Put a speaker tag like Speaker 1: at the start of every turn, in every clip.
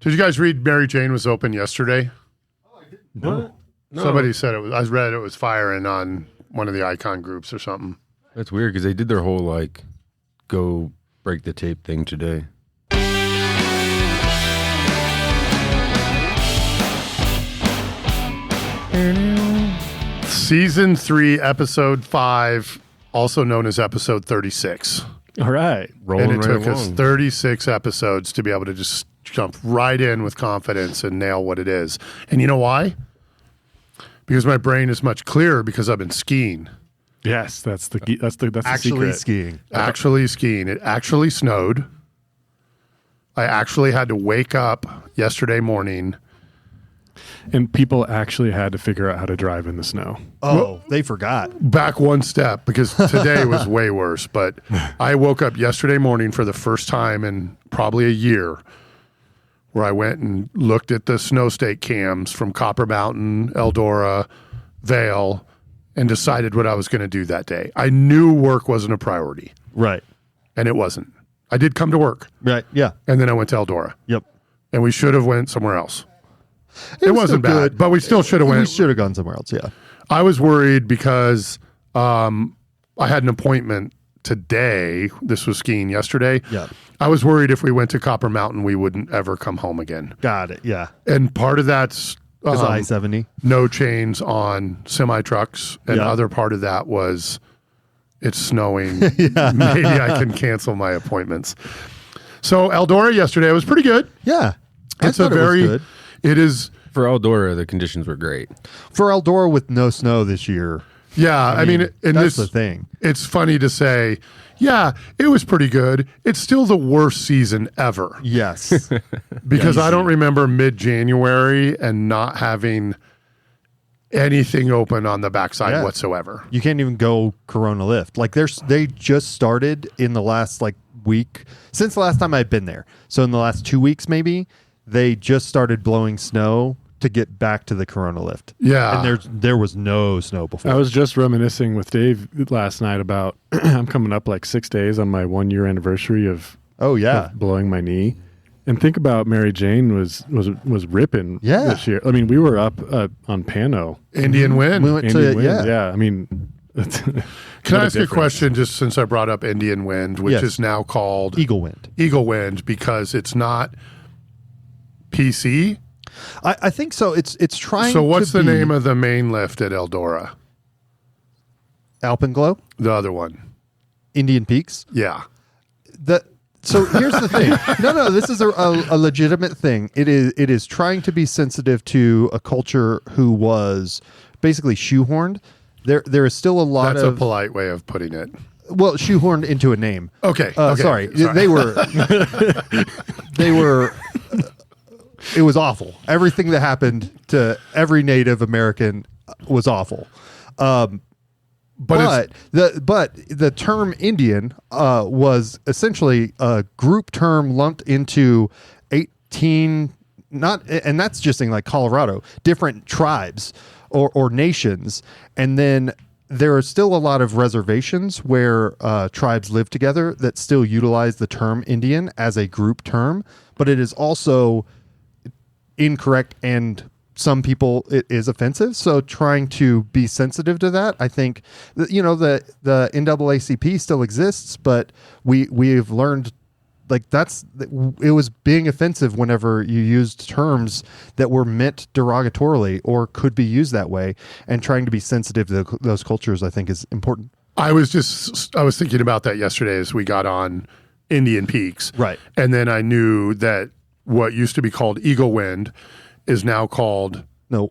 Speaker 1: Did you guys read Mary Jane was open yesterday?
Speaker 2: Oh, I didn't. No.
Speaker 1: Somebody said it was. I read it was firing on one of the icon groups or something.
Speaker 3: That's weird because they did their whole like go break the tape thing today.
Speaker 1: Season 3, episode 5, also known as episode 36.
Speaker 2: All right.
Speaker 3: Rolling
Speaker 1: And it
Speaker 3: right
Speaker 1: took us
Speaker 3: along.
Speaker 1: 36 episodes to be able to just jump right in with confidence and nail what it is. And you know why? Because my brain is much clearer because I've been skiing.
Speaker 2: Yes, that's the
Speaker 4: Actually
Speaker 2: secret.
Speaker 4: skiing.
Speaker 1: Actually skiing. It actually snowed. I actually had to wake up yesterday morning.
Speaker 2: And people actually had to figure out how to drive in the snow.
Speaker 4: Oh, they forgot.
Speaker 1: Back one step because today was way worse. But I woke up yesterday morning for the first time in probably a year where I went and looked at the snow state cams from Copper Mountain, Eldora, Vail, and decided what I was going to do that day. I knew work wasn't a priority,
Speaker 4: Right.
Speaker 1: and it wasn't. I did come to work,
Speaker 4: Right. Yeah.
Speaker 1: and then I went to Eldora,
Speaker 4: Yep.
Speaker 1: and we should have went somewhere else.
Speaker 4: It was
Speaker 1: wasn't
Speaker 4: still
Speaker 1: bad,
Speaker 4: good.
Speaker 1: but we still should have
Speaker 4: We
Speaker 1: went.
Speaker 4: should have gone somewhere else. Yeah.
Speaker 1: I was worried because I had an appointment today. This was skiing yesterday.
Speaker 4: Yeah.
Speaker 1: I was worried if we went to Copper Mountain, we wouldn't ever come home again.
Speaker 4: Got it. Yeah.
Speaker 1: And part of that's
Speaker 4: Because I-70.
Speaker 1: no chains on semi trucks, and
Speaker 4: Yeah.
Speaker 1: other part of that was it's snowing. Maybe I can cancel my appointments. So Eldora yesterday was pretty good.
Speaker 4: Yeah.
Speaker 1: It's
Speaker 4: I
Speaker 1: a
Speaker 4: thought it was
Speaker 1: very.
Speaker 4: good.
Speaker 1: It is.
Speaker 3: For Eldora, the conditions were great.
Speaker 4: For Eldora with no snow this year.
Speaker 1: Yeah, I mean, and
Speaker 4: that's
Speaker 1: this
Speaker 4: the thing.
Speaker 1: It's funny to say, yeah, it was pretty good. It's still the worst season ever
Speaker 4: Yes.
Speaker 1: because I don't remember mid-January and not having anything open on the backside
Speaker 4: Yeah.
Speaker 1: whatsoever.
Speaker 4: You can't even go Corona lift. Like they just started in the last like week since the last time I'd been there. So in the last 2 weeks, maybe they just started blowing snow to get back to the Corona lift.
Speaker 1: Yeah.
Speaker 4: And there was no snow before.
Speaker 2: I was just reminiscing with Dave last night about I'm coming up like 6 days on my 1 year anniversary of blowing my knee. And think about Mary Jane was ripping this year. I mean, we were up on Pano.
Speaker 1: Indian wind.
Speaker 4: We went
Speaker 2: Indian
Speaker 4: to
Speaker 2: wind. Yeah. I mean,
Speaker 1: Can I ask you a question just since I brought up Indian wind, which
Speaker 4: Yes.
Speaker 1: is now called
Speaker 4: Eagle wind.
Speaker 1: Eagle wind because it's not PC?
Speaker 4: I think so. It's trying.
Speaker 1: So what's
Speaker 4: to
Speaker 1: the
Speaker 4: be
Speaker 1: name of the main lift at Eldora?
Speaker 4: Alpenglow?
Speaker 1: The other one.
Speaker 4: Indian Peaks?
Speaker 1: Yeah.
Speaker 4: So here's the thing. No, this is a legitimate thing. It is trying to be sensitive to a culture who was basically shoehorned. There is still a lot
Speaker 1: That's
Speaker 4: of
Speaker 1: a polite way of putting it.
Speaker 4: shoehorned into a name.
Speaker 1: Okay.
Speaker 4: Sorry. They were it was awful. Everything that happened to every Native American was awful. But the term Indian was essentially a group term lumped into 18 and that's just in like Colorado, different tribes or nations, and then there are still a lot of reservations where tribes live together that still utilize the term Indian as a group term, but it is also incorrect and some people it is offensive. So trying to be sensitive to that, I think the NAACP still exists, but we've learned like it was being offensive whenever you used terms that were meant derogatorily or could be used that way, and trying to be sensitive to those cultures I think is important.
Speaker 1: I was thinking about that yesterday as we got on Indian Peaks.
Speaker 4: Right.
Speaker 1: And then I knew that what used to be called Eagle Wind is now called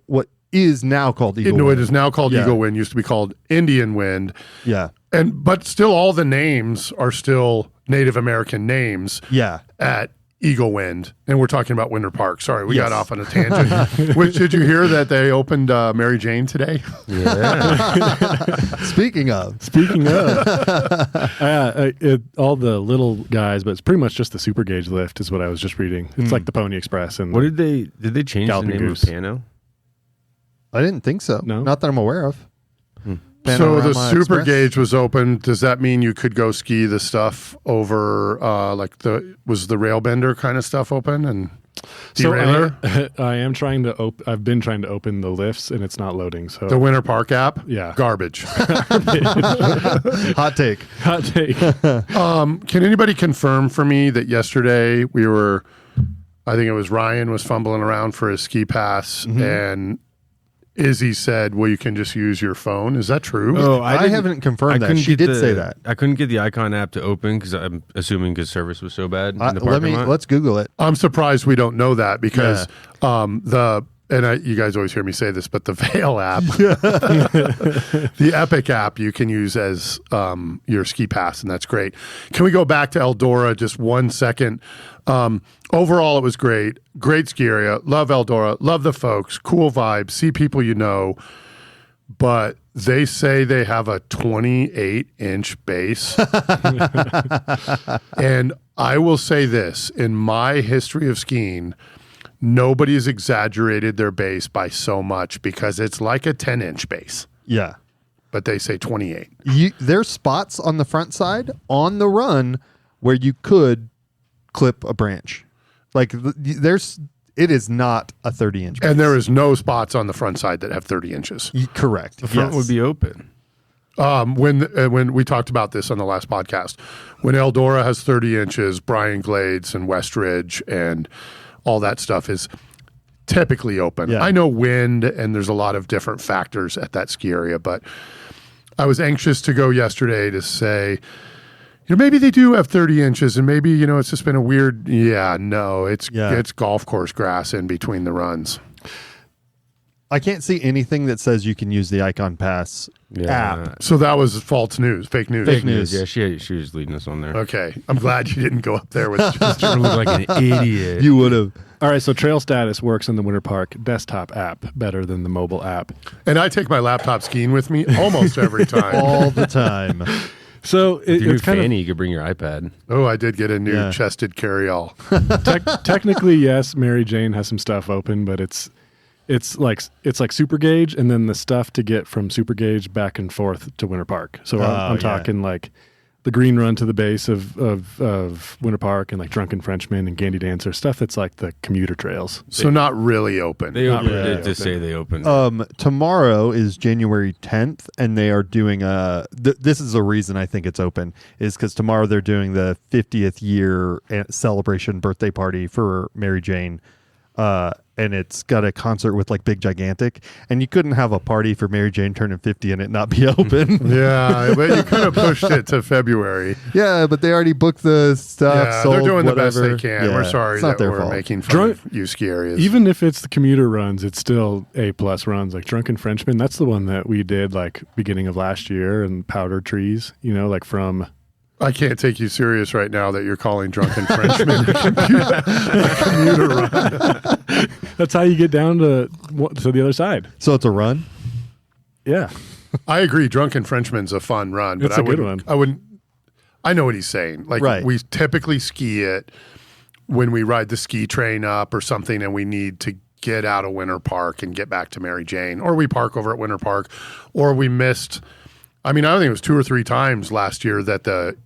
Speaker 4: what is now called Eagle Wind.
Speaker 1: It is now called Eagle Wind, used to be called Indian Wind.
Speaker 4: Yeah.
Speaker 1: But still all the names are still Native American names.
Speaker 4: Yeah.
Speaker 1: At Eagle Wind, and we're talking about Winter Park. Sorry, we
Speaker 4: Yes.
Speaker 1: got off on a tangent. Which did you hear that they opened Mary Jane today?
Speaker 3: Yeah.
Speaker 4: Speaking of,
Speaker 2: all the little guys, but it's pretty much just the super gauge lift is what I was just reading. It's like the Pony Express. And
Speaker 3: What did they change
Speaker 2: Galloping
Speaker 3: the name
Speaker 2: Goose.
Speaker 3: of Pano?
Speaker 4: I didn't think so.
Speaker 2: No?
Speaker 4: Not that I'm aware of.
Speaker 1: So the Super Gauge was open. Does that mean you could go ski the stuff over, was the rail bender kind of stuff open and derailleur?
Speaker 2: So I am trying to I've been trying to open the lifts and it's not loading. So
Speaker 1: the Winter Park app?
Speaker 2: Yeah.
Speaker 1: Garbage.
Speaker 4: Hot take.
Speaker 1: Can anybody confirm for me that yesterday I think it was Ryan was fumbling around for his ski pass and Izzy said, well, you can just use your phone. Is that true?
Speaker 4: Oh, I haven't confirmed that. She did say that.
Speaker 3: I couldn't get the Icon app to open because I'm assuming because service was so bad in the parking lot.
Speaker 4: Let's Google it.
Speaker 1: I'm surprised we don't know that because you guys always hear me say this, but the Veil app, the Epic app, you can use as your ski pass, and that's great. Can we go back to Eldora just 1 second? Overall, it was great. Great ski area. Love Eldora. Love the folks. Cool vibes. See people you know. But they say they have a 28-inch base. And I will say this. In my history of skiing, nobody's exaggerated their base by so much because it's like a 10-inch base.
Speaker 4: Yeah.
Speaker 1: But they say 28.
Speaker 4: There's spots on the front side on the run where you could clip a branch. Like it is not a 30-inch base.
Speaker 1: And there is no spots on the front side that have 30 inches.
Speaker 4: Correct.
Speaker 3: The front would be open.
Speaker 1: When we talked about this on the last podcast, when Eldora has 30 inches, Brian Glades and Westridge and all that stuff is typically open.
Speaker 4: Yeah.
Speaker 1: I know wind and there's a lot of different factors at that ski area, but I was anxious to go yesterday to say, maybe they do have 30 inches and maybe, it's just been a weird, it's golf course grass in between the runs.
Speaker 4: I can't see anything that says you can use the Icon Pass app.
Speaker 1: So that was false news, fake news.
Speaker 4: Fake news.
Speaker 3: Yeah, she was leading us on there.
Speaker 1: Okay. I'm glad you didn't go up there with just
Speaker 3: You look like an idiot.
Speaker 4: You would have.
Speaker 2: All right, so Trail Status works in the Winter Park desktop app better than the mobile app.
Speaker 1: And I take my laptop skiing with me almost every time.
Speaker 4: All the time.
Speaker 2: So
Speaker 3: it's kind of you could bring your iPad.
Speaker 1: Oh, I did get a new chested carry-all.
Speaker 2: Technically, yes, Mary Jane has some stuff open, but it's like Super Gauge and then the stuff to get from Super Gauge back and forth to Winter Park. So I'm talking like the green run to the base of Winter Park and like Drunken Frenchman and Gandy Dancer, stuff that's like the commuter trails.
Speaker 1: So not really open.
Speaker 3: They just say they opened.
Speaker 4: Tomorrow is January 10th, and they are doing this is the reason I think it's open, is because tomorrow they're doing the 50th year celebration birthday party for Mary Jane. And it's got a concert with like Big Gigantic, and you couldn't have a party for Mary Jane turning 50 and it not be open.
Speaker 1: Yeah, but you could have pushed it to February.
Speaker 4: Yeah, but they already booked the stuff.
Speaker 1: Yeah,
Speaker 4: sold,
Speaker 1: they're doing
Speaker 4: whatever.
Speaker 1: the best they can.
Speaker 4: Yeah,
Speaker 1: We're sorry that we're
Speaker 4: fault.
Speaker 1: making fun of you ski areas.
Speaker 2: Even if it's the commuter runs, it's still A+ runs. Like Drunken Frenchman, that's the one that we did like beginning of last year, and Powder Trees, like from...
Speaker 1: I can't take you serious right now that you're calling Drunken Frenchman a commuter run.
Speaker 2: That's how you get down to the other side.
Speaker 4: So it's a run?
Speaker 2: Yeah.
Speaker 1: I agree. Drunken Frenchman's a fun run, but
Speaker 2: It's a good one.
Speaker 1: I know what he's saying. Like we typically ski it when we ride the ski train up or something and we need to get out of Winter Park and get back to Mary Jane, or we park over at Winter Park, or we missed, I think it was 2 or 3 times last year that the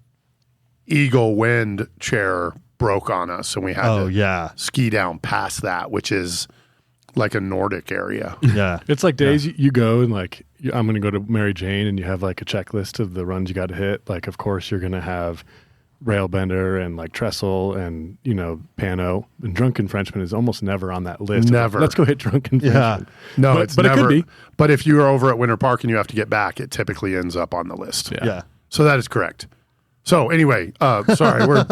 Speaker 1: Eagle Wind chair broke on us and we had to ski down past that, which is like a Nordic area.
Speaker 4: Yeah.
Speaker 2: It's like days you go and like, I'm going to go to Mary Jane and you have like a checklist of the runs you got to hit. Like, of course, you're going to have Railbender and like Trestle and, Pano. And Drunken Frenchman is almost never on that list.
Speaker 1: Never.
Speaker 2: Let's go hit Drunken Frenchman.
Speaker 1: No,
Speaker 2: but
Speaker 1: never.
Speaker 2: It could be.
Speaker 1: But if you are over at Winter Park and you have to get back, it typically ends up on the list.
Speaker 4: Yeah.
Speaker 1: So that is correct. So anyway, sorry, we're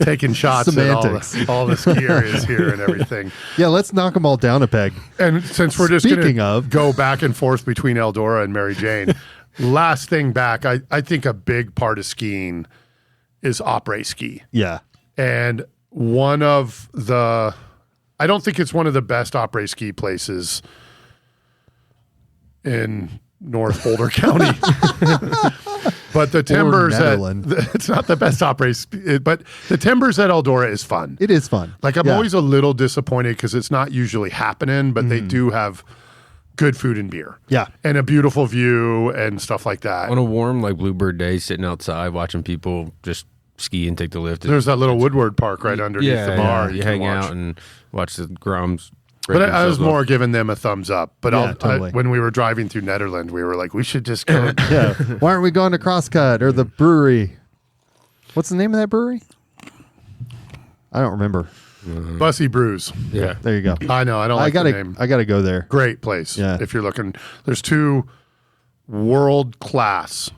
Speaker 1: taking shots
Speaker 4: Semantics.
Speaker 1: at all the ski areas here and everything.
Speaker 4: Yeah, let's knock them all down a peg.
Speaker 1: And since we're just going to go back and forth between Eldora and Mary Jane, last thing back, I think a big part of skiing is après ski.
Speaker 4: Yeah.
Speaker 1: And I don't think it's one of the best après ski places in North Boulder County. But the Timbers it's not the best après, but the Timbers at Eldora is fun.
Speaker 4: It is fun.
Speaker 1: Like I'm always a little disappointed because it's not usually happening, but they do have good food and beer.
Speaker 4: Yeah.
Speaker 1: And a beautiful view and stuff like that.
Speaker 3: On a warm, like Bluebird day, sitting outside watching people just ski and take the lift.
Speaker 1: There's that little Woodward Park right underneath the bar.
Speaker 3: You hang out and watch the Groms.
Speaker 1: But I was more giving them a thumbs up. But
Speaker 4: totally.
Speaker 1: when we were driving through Nederland, we were like, we should just go.
Speaker 4: Yeah. Why aren't we going to Crosscut or the brewery? What's the name of that brewery? I don't remember.
Speaker 1: Bussy Brews.
Speaker 3: Yeah.
Speaker 4: There you go.
Speaker 1: I know. I don't like the name.
Speaker 4: I gotta go there.
Speaker 1: Great place.
Speaker 4: Yeah.
Speaker 1: If you're looking, there's 2 world-class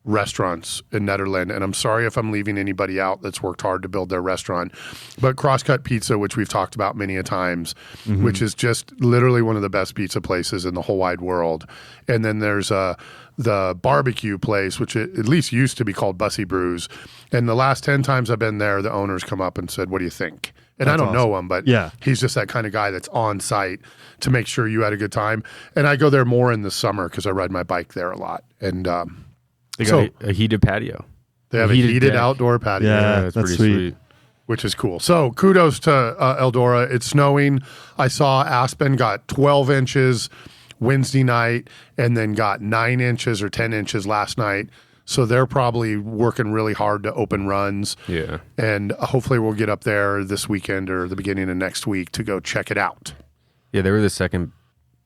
Speaker 1: restaurants in Nederland, and I'm sorry if I'm leaving anybody out that's worked hard to build their restaurant, but Crosscut Pizza, which we've talked about many a times, which is just literally one of the best pizza places in the whole wide world. And then there's the barbecue place, which at least used to be called Bussy Brews. And the last 10 times I've been there, the owners come up and said, what do you think? And I don't know him, but he's just that kind of guy that's on site to make sure you had a good time. And I go there more in the summer because I ride my bike there a lot. And
Speaker 3: they got a heated patio.
Speaker 1: They have a heated outdoor patio.
Speaker 4: Yeah, that's
Speaker 3: pretty
Speaker 4: sweet.
Speaker 1: Which is cool. So kudos to Eldora. It's snowing. I saw Aspen got 12 inches Wednesday night and then got 9 inches or 10 inches last night. So they're probably working really hard to open runs.
Speaker 3: Yeah.
Speaker 1: And hopefully we'll get up there this weekend or the beginning of next week to go check it out.
Speaker 3: Yeah, they were the second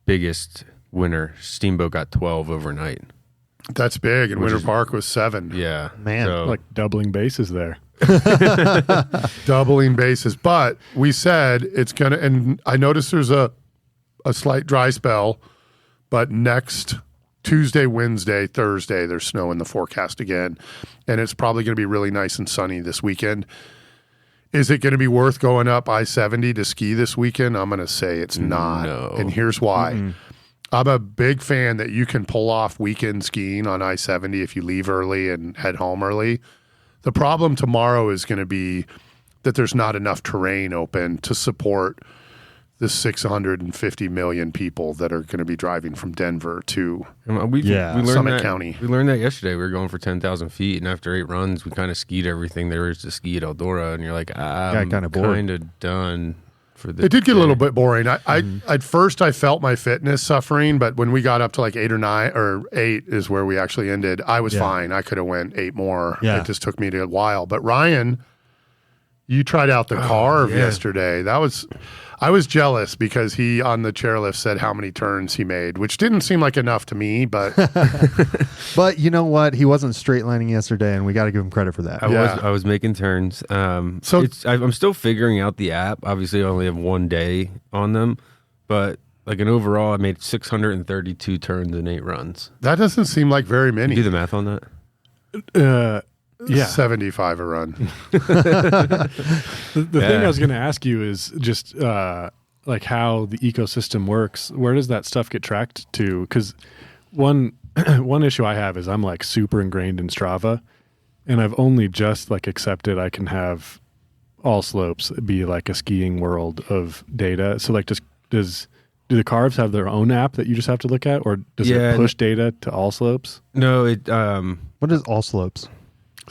Speaker 3: biggest winner. Steamboat got 12 overnight.
Speaker 1: That's big. And Winter Park was 7.
Speaker 3: Yeah.
Speaker 4: Man.
Speaker 3: So,
Speaker 2: Like doubling bases there.
Speaker 1: Doubling bases. But we said it's going to, and I noticed there's a slight dry spell, but next Tuesday, Wednesday, Thursday, there's snow in the forecast again. And it's probably going to be really nice and sunny this weekend. Is it going to be worth going up I-70 to ski this weekend? I'm going to say it's not.
Speaker 3: No.
Speaker 1: And here's why. I'm a big fan that you can pull off weekend skiing on I-70 if you leave early and head home early. The problem tomorrow is going to be that there's not enough terrain open to support the 650 million people that are going to be driving from Denver to
Speaker 3: we learned
Speaker 1: Summit County.
Speaker 3: We learned that yesterday. We were going for 10,000 feet, and after 8 runs, we kind of skied everything there is to ski at Eldora, and you're like, I'm kind of done.
Speaker 1: It did get a little bit boring. I at first I felt my fitness suffering, but when we got up to like 8 or 9 or 8 is where we actually ended. I was fine. I could have went 8 more. It just took me a while. But Ryan, you tried out the Carv yesterday. I was jealous because he on the chairlift said how many turns he made, which didn't seem like enough to me, but
Speaker 4: but you know what? He wasn't straight lining yesterday, and we got to give him credit for that.
Speaker 3: I was making turns. So I'm still figuring out the app. Obviously, I only have 1 day on them, but like an overall, I made 632 turns in 8 runs.
Speaker 1: That doesn't seem like very many.
Speaker 3: Do the math on that.
Speaker 2: Yeah,
Speaker 1: 75 a run.
Speaker 2: The thing I was going to ask you is just like how the ecosystem works. Where does that stuff get tracked to? Because one issue I have is I'm like super ingrained in Strava, and I've only just like accepted I can have all slopes be like a skiing world of data. So like, do the Carvs have their own app that you just have to look at, or does it push data to all slopes?
Speaker 3: No,
Speaker 4: What is all slopes?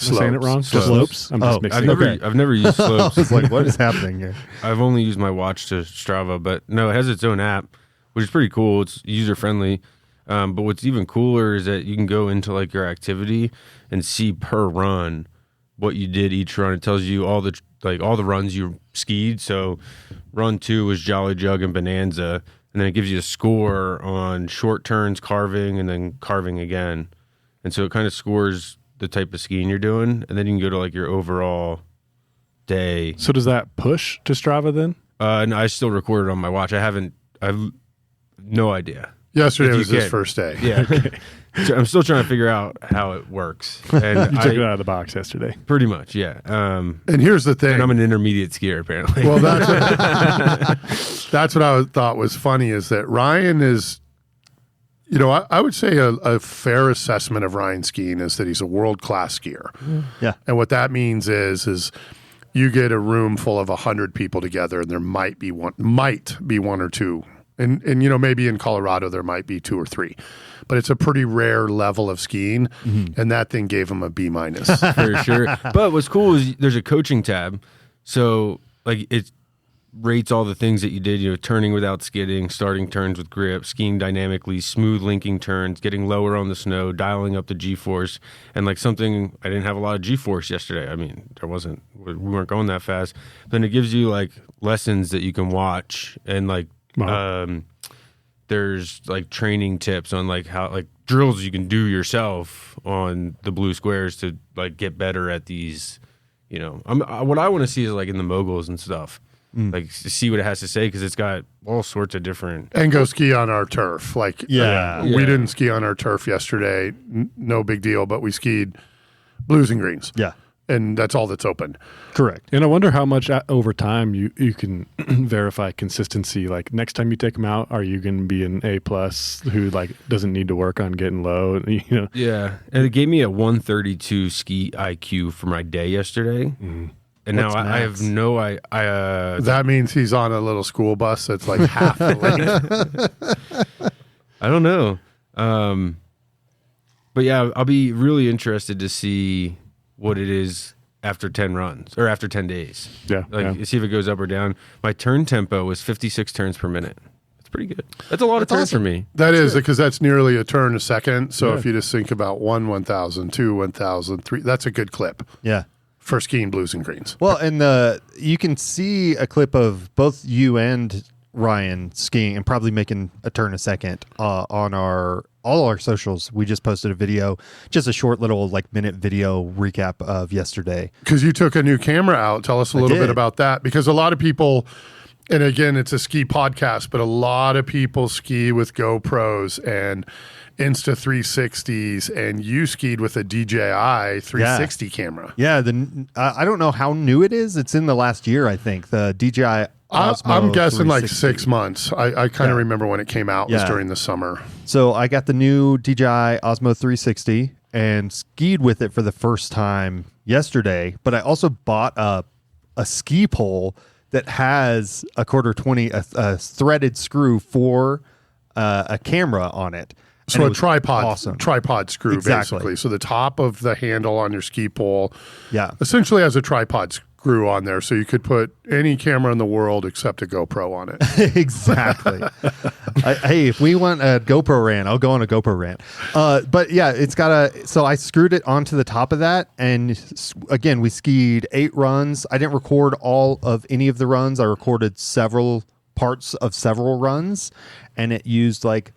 Speaker 2: Am I saying it wrong?
Speaker 3: Slopes.
Speaker 2: I'm just mixing
Speaker 3: I've never used slopes.
Speaker 4: I was like, what is happening here?
Speaker 3: I've only used my watch to Strava, but no, it has its own app, which is pretty cool. It's user friendly. But what's even cooler is that you can go into like your activity and see per run what you did each run. It tells you all the runs you skied. So run 2 was Jolly Jug and Bonanza, and then it gives you a score on short turns, carving, and then carving again. And so it kind of scores the type of skiing you're doing, and then you can go to like your overall day.
Speaker 2: So does that push to Strava then?
Speaker 3: No, I still record it on my watch. I've no idea.
Speaker 1: Yesterday was his first day.
Speaker 3: Yeah. So I'm still trying to figure out how it works. And
Speaker 2: You took it out of the box yesterday.
Speaker 3: Pretty much, yeah.
Speaker 1: And here's the thing.
Speaker 3: And I'm an intermediate skier, apparently.
Speaker 1: Well, that's what I thought was funny is that Ryan is, I would say a fair assessment of Ryan skiing is that he's a world-class skier.
Speaker 4: Yeah.
Speaker 1: And what that means is you get a room full of 100 people together, and there might be one or two. And maybe in Colorado there might be 2 or 3. But it's a pretty rare level of skiing, and that thing gave him a B-.
Speaker 3: For sure. But what's cool is there's a coaching tab. So like rates all the things that you did, turning without skidding, starting turns with grip, skiing dynamically, smooth linking turns, getting lower on the snow, dialing up the G-force, and like something, I didn't have a lot of G-force yesterday. I mean, we weren't going that fast. Then it gives you like lessons that you can watch, and like, there's like training tips on like how, like drills you can do yourself on the blue squares to like get better at these, what I want to see is like in the moguls and stuff. Like see what it has to say, because it's got all sorts of different.
Speaker 1: And go ski on our turf. Like, we didn't ski on our turf yesterday. No big deal, but we skied blues and greens.
Speaker 4: Yeah.
Speaker 1: And that's all that's open.
Speaker 4: Correct.
Speaker 2: And I wonder how much over time you can verify consistency. Like next time you take them out, are you going to be an A+ who like doesn't need to work on getting low?
Speaker 3: Yeah. And it gave me a 132 ski IQ for my day yesterday. Mm-hmm. And now I have no
Speaker 1: that means he's on a little school bus that's like half the length.
Speaker 3: I don't know. But yeah, I'll be really interested to see what it is after 10 runs or after 10 days.
Speaker 2: Yeah.
Speaker 3: See if it goes up or down. My turn tempo was 56 turns per minute. That's pretty good. That's a lot of turns for me.
Speaker 1: That is, because that's nearly a turn a second. So if you just think about 1,000, 2, 1,000, 3, that's a good clip.
Speaker 4: Yeah.
Speaker 1: For skiing blues and greens.
Speaker 4: Well, and you can see a clip of both you and Ryan skiing and probably making a turn a second on all our socials. We just posted a video, just a short little like minute video recap of yesterday.
Speaker 1: Because you took a new camera out. Tell us a little bit about that. Because a lot of people, and again, it's a ski podcast, but a lot of people ski with GoPros and Insta 360s, and you skied with a DJI 360 camera.
Speaker 4: Yeah, I don't know how new it is. It's in the last year, I think. The DJI Osmo.
Speaker 1: I'm guessing like 6 months. I kind of remember when it came out. It was during the summer.
Speaker 4: So I got the new DJI Osmo 360 and skied with it for the first time yesterday. But I also bought a ski pole that has a 1/4-20, a threaded screw for a camera on it.
Speaker 1: So a tripod screw, basically. So the top of the handle on your ski pole essentially has a tripod screw on there. So you could put any camera in the world except a GoPro on it.
Speaker 4: Exactly. Hey, if we want a GoPro rant, I'll go on a GoPro rant. But yeah, it's got so I screwed it onto the top of that. And again, we skied 8 runs. I didn't record all of any of the runs. I recorded several parts of several runs, and it used like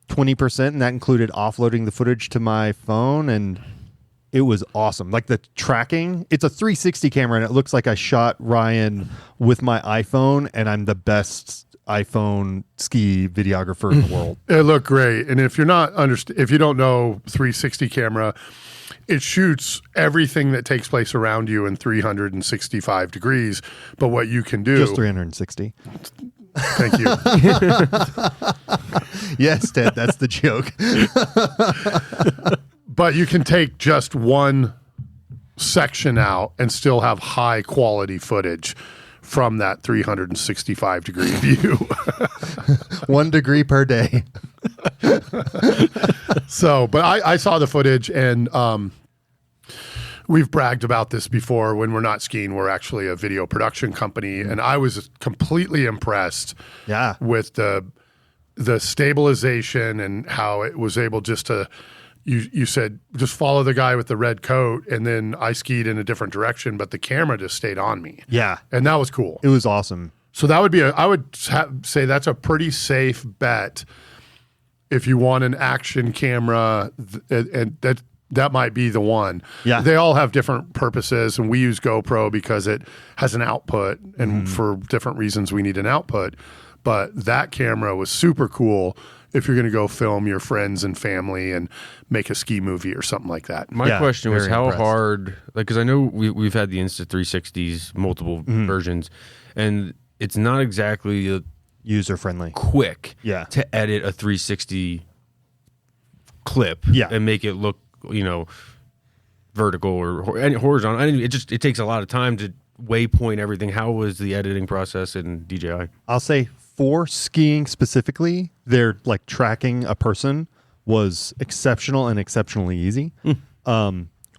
Speaker 4: 20%, and that included offloading the footage to my phone, and it was awesome. Like the tracking, it's a 360 camera, and it looks like I shot Ryan with my iPhone, and I'm the best iPhone ski videographer in the world.
Speaker 1: It looked great, and if you're not if you don't know 360 camera, it shoots everything that takes place around you in 365 degrees. But what you can do,
Speaker 4: just 360.
Speaker 1: Thank you.
Speaker 4: Yes, Ted, that's the joke.
Speaker 1: But you can take just one section out and still have high quality footage from that 365 degree view.
Speaker 4: 1 degree per day.
Speaker 1: So, but I saw the footage, and we've bragged about this before. When we're not skiing, we're actually a video production company, and I was completely impressed with the stabilization and how it was able just to, you said, just follow the guy with the red coat, and then I skied in a different direction, but the camera just stayed on me.
Speaker 4: Yeah.
Speaker 1: And that was cool.
Speaker 4: It was awesome.
Speaker 1: So that would be I would say that's a pretty safe bet if you want an action camera, and that might be the one.
Speaker 4: Yeah.
Speaker 1: They all have different purposes, and we use GoPro because it has an output, and for different reasons we need an output. But that camera was super cool if you're going to go film your friends and family and make a ski movie or something like that.
Speaker 3: My question was how hard, like, because I know we've had the Insta 360s, multiple versions, and it's not exactly
Speaker 4: user friendly,
Speaker 3: quick to edit a 360 clip and make it look, vertical or horizontal. It takes a lot of time to waypoint everything. How was the editing process in DJI?
Speaker 4: I'll say for skiing specifically, their like tracking a person was exceptional and exceptionally easy.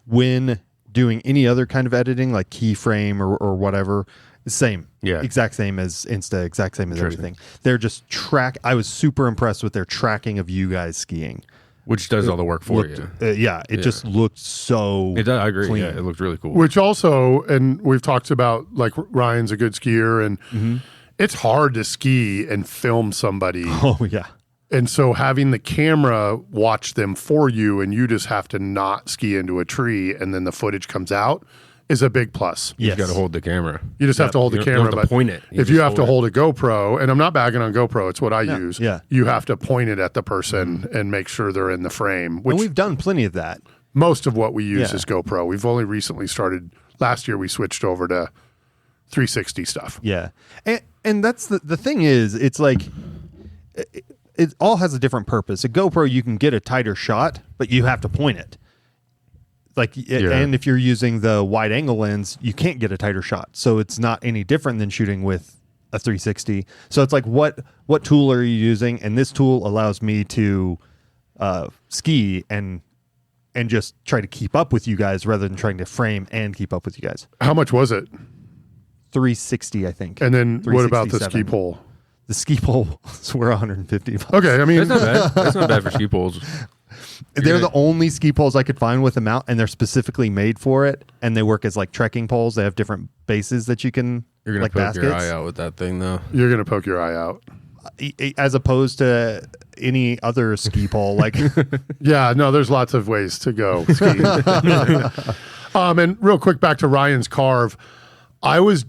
Speaker 4: When doing any other kind of editing, like keyframe or whatever, Same.
Speaker 3: Yeah.
Speaker 4: Exact same as Insta, exact same as everything. They're just I was super impressed with their tracking of you guys skiing.
Speaker 3: Which does all the work for you.
Speaker 4: It just looked so
Speaker 3: It does, I agree.
Speaker 4: clean.
Speaker 3: Yeah, it looked really cool.
Speaker 1: Which also, and we've talked about, like, Ryan's a good skier, and it's hard to ski and film somebody.
Speaker 4: Oh, yeah.
Speaker 1: And so having the camera watch them for you, and you just have to not ski into a tree, and then the footage comes out, is a big plus.
Speaker 3: You got to hold the camera.
Speaker 1: You just have to hold the camera,
Speaker 3: you don't have to point it.
Speaker 1: If you have to hold a GoPro, and I'm not bagging on GoPro, it's what I use.
Speaker 4: Yeah.
Speaker 1: You have to point it at the person and make sure they're in the frame. Which
Speaker 4: And we've done plenty of that.
Speaker 1: most of what we use
Speaker 4: Yeah.
Speaker 1: is GoPro. We've only recently started. Last year we switched over to 360 stuff.
Speaker 4: Yeah. And that's the thing is, it's like it all has a different purpose. A GoPro, you can get a tighter shot, but you have to point it. Like, and if you're using the wide angle lens, you can't get a tighter shot. So it's not any different than shooting with a 360. So it's like, what tool are you using? And this tool allows me to ski and just try to keep up with you guys rather than trying to frame and keep up with you guys.
Speaker 1: How much was it?
Speaker 4: 360, I think.
Speaker 1: And then what about the ski
Speaker 4: 367.
Speaker 1: pole?
Speaker 4: The ski poles were $150.
Speaker 1: Okay, I mean,
Speaker 3: That's not bad. That's not bad for ski poles.
Speaker 4: They're the only ski poles I could find with a mount, and they're specifically made for it. And they work as like trekking poles. They have different bases that you can
Speaker 3: You're gonna
Speaker 4: like
Speaker 3: poke
Speaker 4: baskets,
Speaker 3: your eye out with that thing, though.
Speaker 1: you're going to poke your eye out.
Speaker 4: as opposed to any other ski pole. Like,
Speaker 1: Yeah, no, there's lots of ways to go skiing. And real quick, back to Ryan's Carv. I was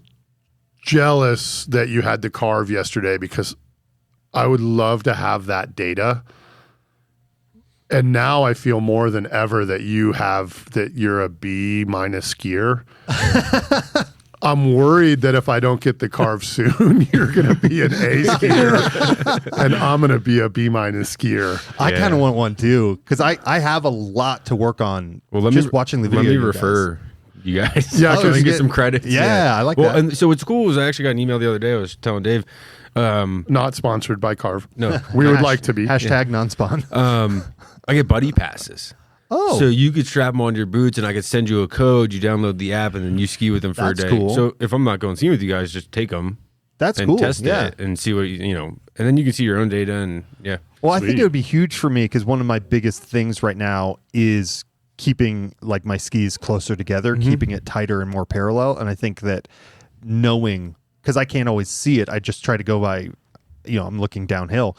Speaker 1: jealous that you had the Carv yesterday because I would love to have that data. And now I feel more than ever that you're a B- skier. I'm worried that if I don't get the Carv soon, you're going to be an A skier and I'm going to be a B- skier.
Speaker 4: I kind of want one too, because I have a lot to work on.
Speaker 3: Well, let
Speaker 4: just
Speaker 3: me
Speaker 4: watching the video.
Speaker 3: Let me
Speaker 4: you
Speaker 3: refer you guys.
Speaker 1: Yeah,
Speaker 3: so I can get
Speaker 4: get-
Speaker 3: some credit.
Speaker 4: Yeah, I like that.
Speaker 3: And so what's cool is I actually got an email the other day. I was telling Dave.
Speaker 1: Not sponsored by Carv.
Speaker 3: No,
Speaker 1: We would like to be.
Speaker 4: Hashtag non-spawn.
Speaker 3: I get buddy passes.
Speaker 4: Oh.
Speaker 3: So you could strap them onto your boots, and I could send you a code. You download the app, and then you ski with them for
Speaker 4: That's
Speaker 3: a day.
Speaker 4: cool.
Speaker 3: So if I'm not going skiing with you guys, just take them.
Speaker 4: That's
Speaker 3: and
Speaker 4: cool.
Speaker 3: test
Speaker 4: Yeah.
Speaker 3: it and see what you know, and then you can see your own data. And yeah,
Speaker 4: Well, I think it would be huge for me because one of my biggest things right now is keeping like my skis closer together, keeping it tighter and more parallel. And I think that knowing, because I can't always see it, I just try to go by, I'm looking downhill.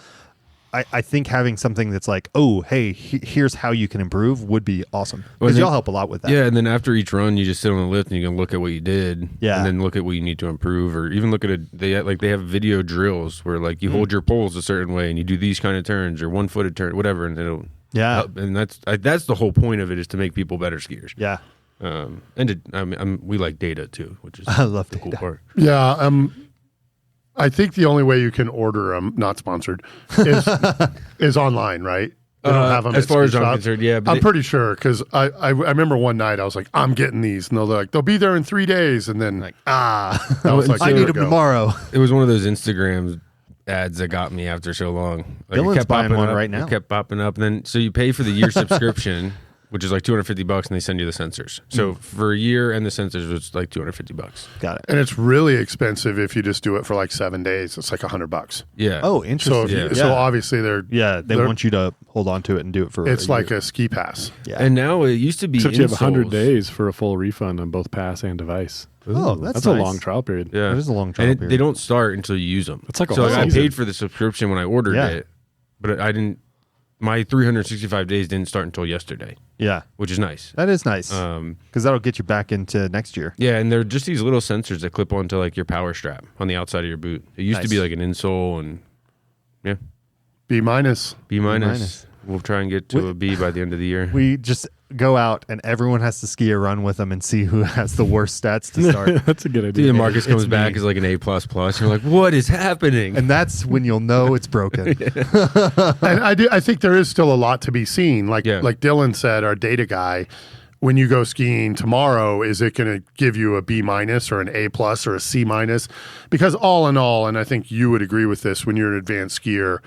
Speaker 4: I think having something that's like, oh, hey, here's how you can improve would be awesome. Because y'all help a lot with that.
Speaker 3: Yeah, and then after each run, you just sit on the lift and you can look at what you did.
Speaker 4: Yeah.
Speaker 3: And then look at what you need to improve, or even look at they have video drills where like you hold your poles a certain way and you do these kind of turns or 1-footed turn, whatever, and it'll help. And that's the whole point of it, is to make people better skiers.
Speaker 4: Yeah.
Speaker 3: We like data too, which is
Speaker 4: I love
Speaker 3: the cool
Speaker 4: data.
Speaker 3: part.
Speaker 1: Yeah. I think the only way you can order them, not sponsored, is online, right? They don't have them
Speaker 3: as
Speaker 1: at
Speaker 3: far
Speaker 1: ski
Speaker 3: as I'm
Speaker 1: shop.
Speaker 3: concerned, yeah. But
Speaker 1: I'm pretty sure because I remember one night I was like, I'm getting these, and they're like, they'll be there in 3 days, and then I was like,
Speaker 4: I
Speaker 1: here
Speaker 4: need
Speaker 1: we
Speaker 4: them
Speaker 1: go.
Speaker 4: tomorrow.
Speaker 3: it was one of those Instagram ads that got me after so long. Like, it
Speaker 4: Dylan's
Speaker 3: kept
Speaker 4: buying
Speaker 3: popping
Speaker 4: one
Speaker 3: up,
Speaker 4: right now.
Speaker 3: It kept popping up, and then so you pay for the year subscription, which is like $250, and they send you the sensors. So for a year and the sensors, it's like $250.
Speaker 4: Got it.
Speaker 1: And it's really expensive if you just do it for like 7 days. It's like $100.
Speaker 3: Yeah.
Speaker 4: Oh,
Speaker 1: So
Speaker 4: interesting.
Speaker 1: so obviously they're
Speaker 4: they want you to hold on to it and do it for
Speaker 1: it's
Speaker 4: a
Speaker 1: like
Speaker 4: year.
Speaker 1: a ski pass.
Speaker 4: Yeah.
Speaker 3: And now it used to be
Speaker 2: Except you have 100
Speaker 3: insoles.
Speaker 2: days for a full refund on both pass and device.
Speaker 4: Oh, that's
Speaker 2: a
Speaker 4: nice.
Speaker 2: long trial period.
Speaker 3: Yeah,
Speaker 4: That is a long trial
Speaker 3: and
Speaker 4: period.
Speaker 3: they don't start until you use them.
Speaker 2: It's like a
Speaker 3: so
Speaker 2: whole
Speaker 3: I
Speaker 2: season.
Speaker 3: paid for the subscription when I ordered
Speaker 4: Yeah.
Speaker 3: it, but I didn't. My 365 days didn't start until yesterday,
Speaker 4: Yeah.
Speaker 3: which is nice.
Speaker 4: That is nice.
Speaker 3: Um,
Speaker 4: Because that'll get you back into next year.
Speaker 3: Yeah, and they're just these little sensors that clip onto like your power strap on the outside of your boot. It used to be
Speaker 4: Nice.
Speaker 3: like an insole, and yeah,
Speaker 1: B-.
Speaker 3: B minus.
Speaker 4: minus.
Speaker 3: We'll try and get to a B by the end of the year.
Speaker 4: We just go out and everyone has to ski a run with them and see who has the worst stats to start.
Speaker 2: That's a good
Speaker 3: Dude,
Speaker 2: idea.
Speaker 3: and Marcus comes
Speaker 4: It's
Speaker 3: back
Speaker 4: me.
Speaker 3: as like an A++. You're like, what is happening?
Speaker 4: And that's when you'll know it's broken.
Speaker 1: And I think there is still a lot to be seen. Like Dylan said, our data guy, when you go skiing tomorrow, is it going to give you a B- or an A+ or a C-? Because all in all, and I think you would agree with this, when you're an advanced skier,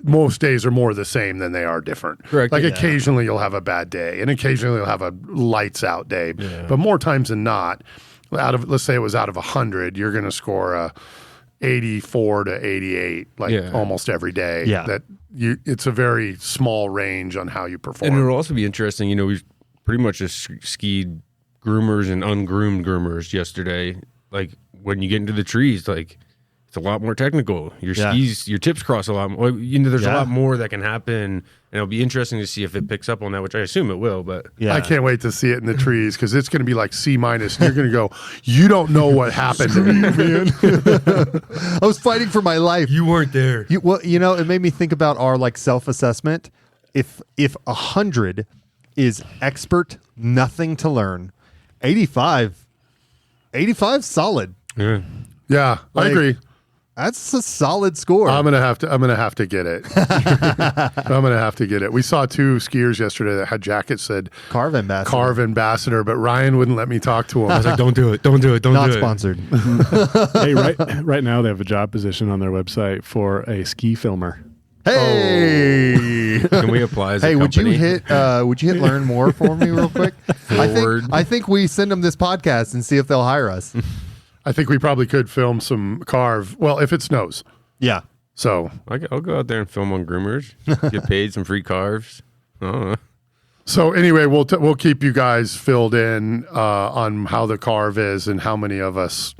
Speaker 1: most days are more the same than they are different.
Speaker 3: Correct.
Speaker 1: Like
Speaker 3: Yeah.
Speaker 1: occasionally you'll have a bad day and occasionally you'll have a lights out day.
Speaker 3: Yeah.
Speaker 1: But more times than not, let's say it was out of 100, you're going to score a 84 to 88, almost every day.
Speaker 4: Yeah.
Speaker 1: It's a very small range on how you perform.
Speaker 3: And it'll also be interesting. We've pretty much just skied groomers and ungroomed groomers yesterday. Like when you get into the trees, like it's a lot more technical. Your skis, your tips cross a lot more. There's a lot more that can happen, and it'll be interesting to see if it picks up on that, which I assume it will. But
Speaker 1: I can't wait to see it in the trees because it's going to be like C-. And you're going to go, you don't know what happened to me, man.
Speaker 4: I was fighting for my life.
Speaker 3: You weren't there.
Speaker 4: It made me think about our self-assessment. If 100 is expert, nothing to learn, 85 solid.
Speaker 1: Yeah, I agree.
Speaker 4: That's a solid score.
Speaker 1: I'm gonna have to get it. I'm gonna have to get it. We saw 2 skiers yesterday that had jackets that said
Speaker 4: Carv
Speaker 1: Ambassador, but Ryan wouldn't let me talk to him.
Speaker 3: I was like, don't do it.
Speaker 4: Not sponsored.
Speaker 2: Hey, right now they have a job position on their website for a ski filmer.
Speaker 4: Hey,
Speaker 3: can we apply as a company?
Speaker 4: would you hit learn more for me real quick? I think we send them this podcast and see if they'll hire us.
Speaker 1: I think we probably could film some Carv. Well, if it snows.
Speaker 4: Yeah.
Speaker 1: So
Speaker 3: I'll go out there and film on groomers. Get paid some free Carvs. I don't know.
Speaker 1: So anyway, we'll keep you guys filled in on how the Carv is and how many of us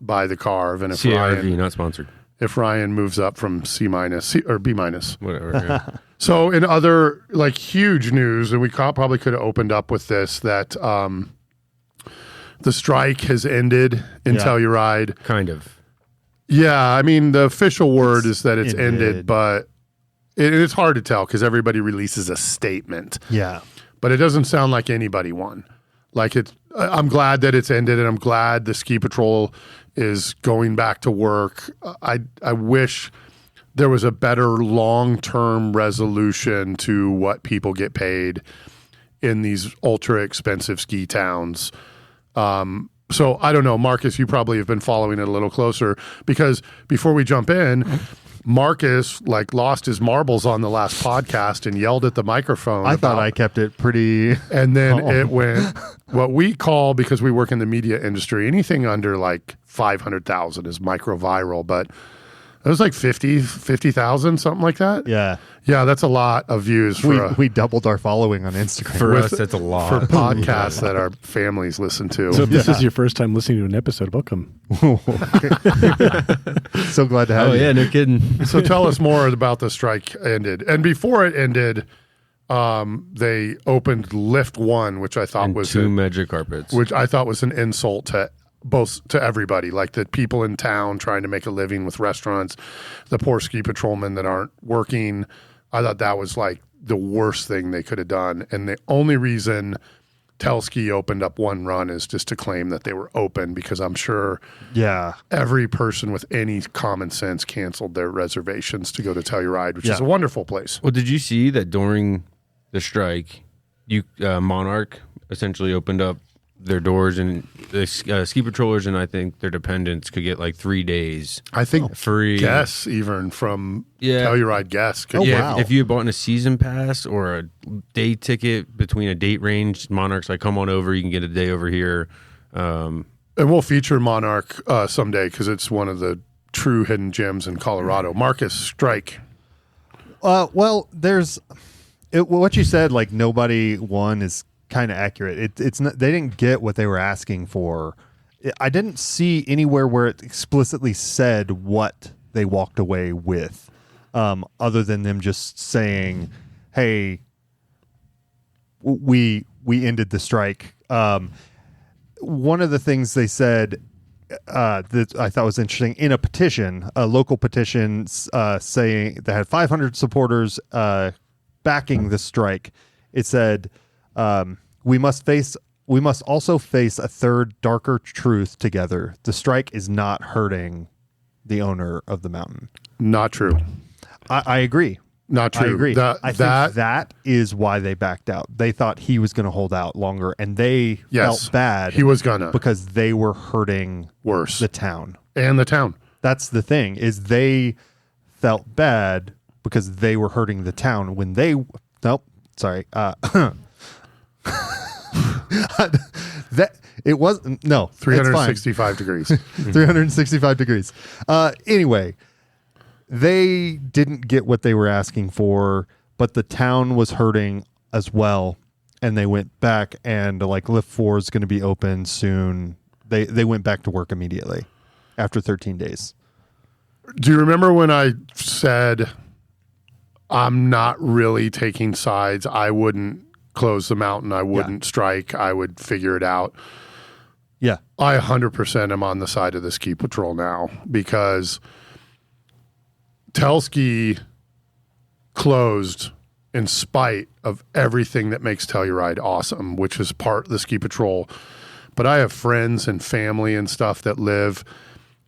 Speaker 1: buy the Carv, and if
Speaker 3: CRV, not sponsored.
Speaker 1: If Ryan moves up from C- or B-,
Speaker 3: whatever. Yeah.
Speaker 1: So in other huge news, and we probably could have opened up with this, that the strike has ended in Telluride.
Speaker 3: Kind of.
Speaker 1: Yeah, I mean the official word is that it's ended, but it's hard to tell because everybody releases a statement.
Speaker 4: Yeah,
Speaker 1: but it doesn't sound like anybody won. I'm glad that it's ended, and I'm glad the ski patrol is going back to work. I wish there was a better long-term resolution to what people get paid in these ultra expensive ski towns. So I don't know, Marcus, you probably have been following it a little closer because before we jump in, Marcus lost his marbles on the last podcast and yelled at the microphone.
Speaker 4: I thought I kept it pretty.
Speaker 1: And then it went what we call, because we work in the media industry, anything under 500,000 is microviral, but it was 50,000, something like that.
Speaker 4: Yeah.
Speaker 1: Yeah, that's a lot of views.
Speaker 4: We doubled our following on Instagram.
Speaker 3: For us, that's a lot.
Speaker 1: For podcasts that our families listen to.
Speaker 2: So if this is your first time listening to an episode, welcome.
Speaker 4: So glad to have you.
Speaker 3: Oh, yeah, no kidding.
Speaker 1: So tell us more about the strike ended. And before it ended, they opened Lift 1, which I thought was
Speaker 3: 2 magic carpets.
Speaker 1: Which I thought was an insult to everybody, the people in town trying to make a living with restaurants, the poor ski patrolmen that aren't working. I thought that was the worst thing they could have done. And the only reason Telski opened up one run is just to claim that they were open, because I'm sure every person with any common sense canceled their reservations to go to Telluride, which is a wonderful place.
Speaker 3: Well, did you see that during the strike, Monarch essentially opened up their doors, and the ski patrollers and I think their dependents could get 3 days.
Speaker 1: I think
Speaker 3: free
Speaker 1: guests even from Telluride guests.
Speaker 3: Wow. If you had bought a season pass or a day ticket between a date range, Monarch's come on over, you can get a day over here.
Speaker 1: And we'll feature Monarch someday because it's one of the true hidden gems in Colorado. Marcus, strike.
Speaker 4: Well, what you said, nobody won is kind of accurate. It's not, they didn't get what they were asking for. I didn't see anywhere where it explicitly said what they walked away with, other than them just saying, "Hey, we ended the strike." One of the things they said that I thought was interesting, in a petition, a local petition saying that had 500 supporters backing the strike, it said, we must also face a third, darker truth together. The strike is not hurting the owner of the mountain.
Speaker 1: Not true.
Speaker 4: I agree.
Speaker 1: Not true.
Speaker 4: I agree. I think that is why they backed out. They thought he was going to hold out longer, and they felt bad.
Speaker 1: He was gonna,
Speaker 4: because they were hurting
Speaker 1: worse
Speaker 4: the town.
Speaker 1: And the town.
Speaker 4: That's the thing, is they felt bad because they were hurting the town when they that It was no
Speaker 1: 365 degrees.
Speaker 4: 365 degrees. Anyway, they didn't get what they were asking for, but the town was hurting as well, and they went back and like Lift 4 is going to be open soon. They went back to work immediately after 13 days.
Speaker 1: Do you remember when I said I'm not really taking sides? I wouldn't close the mountain. I wouldn't strike. I would figure it out.
Speaker 4: Yeah.
Speaker 1: I 100% am on the side of the ski patrol now because Telski closed in spite of everything that makes Telluride awesome, which is part of the ski patrol. But I have friends and family and stuff that live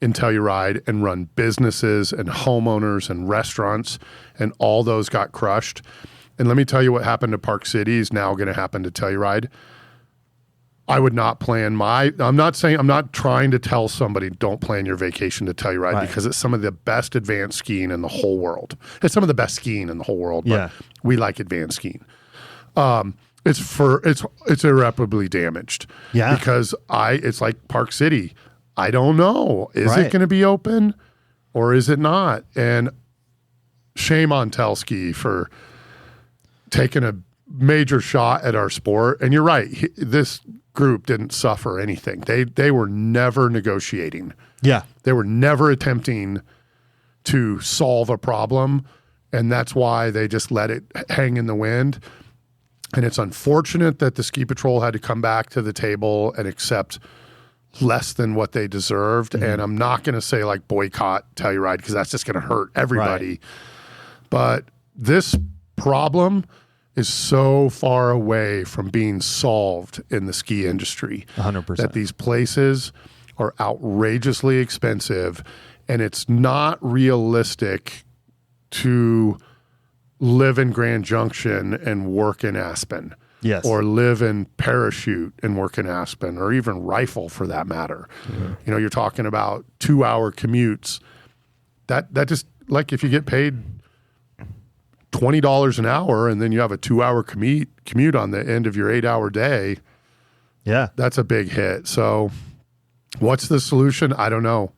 Speaker 1: in Telluride and run businesses and homeowners and restaurants, and all those got crushed. And let me tell you what happened to Park City is now going to happen to Telluride. I would not plan I'm not trying to tell somebody don't plan your vacation to Telluride because it's some of the best advanced skiing in the whole world. It's some of the best skiing in the whole world, but we like advanced skiing. It's irreparably damaged.
Speaker 4: Yeah.
Speaker 1: Because it's like Park City. I don't know. Is it going to be open or is it not? And shame on Telski for taking a major shot at our sport. And you're right. This group didn't suffer anything. They were never negotiating.
Speaker 4: Yeah.
Speaker 1: They were never attempting to solve a problem. And that's why they just let it hang in the wind. And it's unfortunate that the ski patrol had to come back to the table and accept less than what they deserved. Mm-hmm. And I'm not going to say like boycott Telluride because that's just going to hurt everybody. Right. But this problem is so far away from being solved in the ski industry
Speaker 4: 100%.
Speaker 1: That these places are outrageously expensive and it's not realistic to live in Grand Junction and work in Aspen.
Speaker 4: Yes.
Speaker 1: Or live in Parachute and work in Aspen, or even Rifle for that matter. Mm-hmm. You know, you're talking about 2-hour commutes. That just, like if you get paid $20 an hour and then you have a 2-hour commute on the end of your 8-hour day, that's a big hit. So what's the solution? I don't know.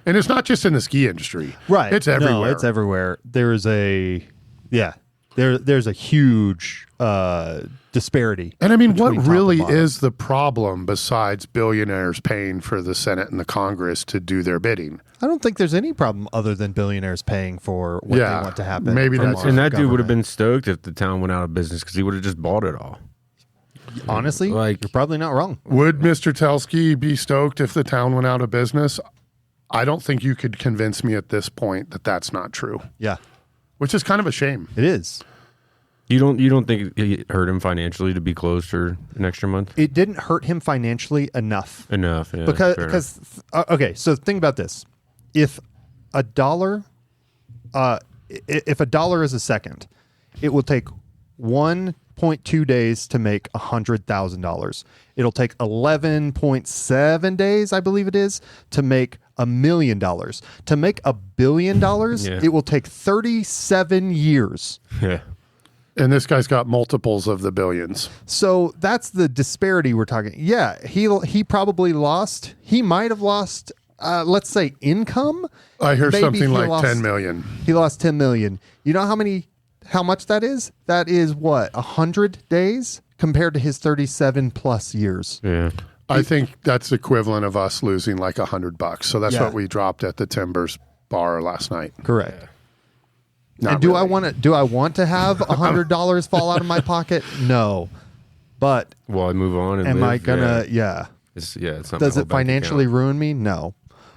Speaker 1: And it's not just in the ski industry.
Speaker 4: Right.
Speaker 1: It's everywhere.
Speaker 4: No, it's everywhere. There's a huge disparity.
Speaker 1: And I mean, what really is the problem besides billionaires paying for the Senate and the Congress to do their bidding?
Speaker 4: I don't think there's any problem other than billionaires paying for what they want to happen.
Speaker 1: Maybe that's
Speaker 3: and that dude would have been stoked if the town went out of business because he would have just bought it all.
Speaker 4: Honestly, you're probably not wrong.
Speaker 1: Would Mr. Telski be stoked if the town went out of business? I don't think you could convince me at this point that that's not true.
Speaker 4: Yeah.
Speaker 1: Which is kind of a shame.
Speaker 4: It is.
Speaker 3: You don't think it hurt him financially to be closed for an extra month?
Speaker 4: It didn't hurt him financially enough.
Speaker 3: Yeah.
Speaker 4: Because okay, so think about this. If a dollar is a second, it will take 1.2 days to make $100,000. It'll take 11.7 days, I believe it is, to make $1 million. To make $1 billion, it will take 37 years.
Speaker 3: Yeah.
Speaker 1: And this guy's got multiples of the billions.
Speaker 4: So that's the disparity we're talking. Yeah, he probably lost. He might have lost, let's say, income.
Speaker 1: I hear something like 10 million.
Speaker 4: He lost 10 million. You know how much that is? That is what, 100 days compared to his 37 plus years.
Speaker 3: Yeah.
Speaker 1: I think that's equivalent of us losing like $100. So that's what we dropped at the Timbers bar last night.
Speaker 4: Correct.
Speaker 1: And
Speaker 4: do I want to have $100 fall out of my pocket? No. But
Speaker 3: I move on and
Speaker 4: am
Speaker 3: live?
Speaker 4: I gonna
Speaker 3: It's not
Speaker 4: does it financially ruin me? No.